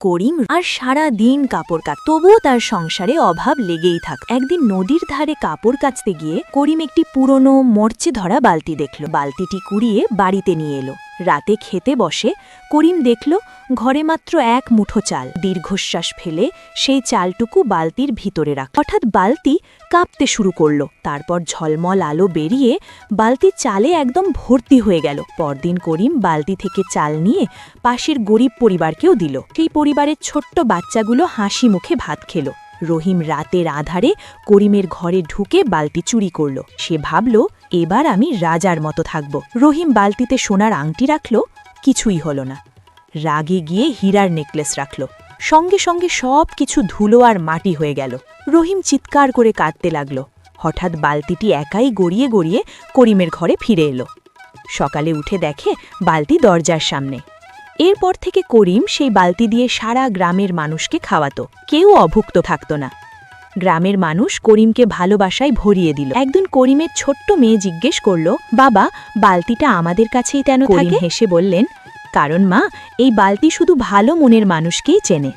করিম আর সারা দিন কাপড় কাচ, তবুও তার সংসারে অভাব লেগেই থাক। একদিন নদীর ধারে কাপড় কাচতে গিয়ে করিম একটি পুরনো মরচে ধরা বালতি দেখল। বালতিটি কুড়িয়ে বাড়িতে নিয়ে এলো। রাতে খেতে বসে করিম দেখল ঘরে মাত্র এক মুঠো চাল। দীর্ঘশ্বাস ফেলে সেই চালটুকু বালতির ভিতরে রাখ। হঠাৎ বালতি কাঁপতে শুরু করল। তারপর ঝলমল আলো বেরিয়ে বালতি চালে একদম ভর্তি হয়ে গেল। পরদিন করিম বালতি থেকে চাল নিয়ে পাশের গরিব পরিবারকেও দিল। সেই পরিবারের ছোট্ট বাচ্চাগুলো হাসি মুখে ভাত খেল। রহিম রাতের আধারে করিমের ঘরে ঢুকে বালতি চুরি করল। সে ভাবল, এবার আমি রাজার মতো থাকব। রহিম বালতিতে সোনার আংটি রাখল, কিছুই হল না। রাগে গিয়ে হীরার নেকলেস রাখল। সঙ্গে সঙ্গে সব কিছু ধুলো আর মাটি হয়ে গেল। রহিম চিৎকার করে কাঁদতে লাগল। হঠাৎ বালতিটি একাই গড়িয়ে গড়িয়ে করিমের ঘরে ফিরে এলো। সকালে উঠে দেখে বালতি দরজার সামনে। এরপর থেকে করিম সেই বালতি দিয়ে সারা গ্রামের মানুষকে খাওয়াতো। কেউ অভুক্ত থাকত না। গ্রামের মানুষ করিমকে ভালোবাসায় ভরিয়ে দিল। একদিন করিমের ছোট্ট মেয়ে জিজ্ঞেস করল, বাবা, বালতিটা আমাদের কাছেই কেন থাকে? করিম হেসে বললেন, কারণ মা, এই বালতি শুধু ভালো মনের মানুষকেই চেনে।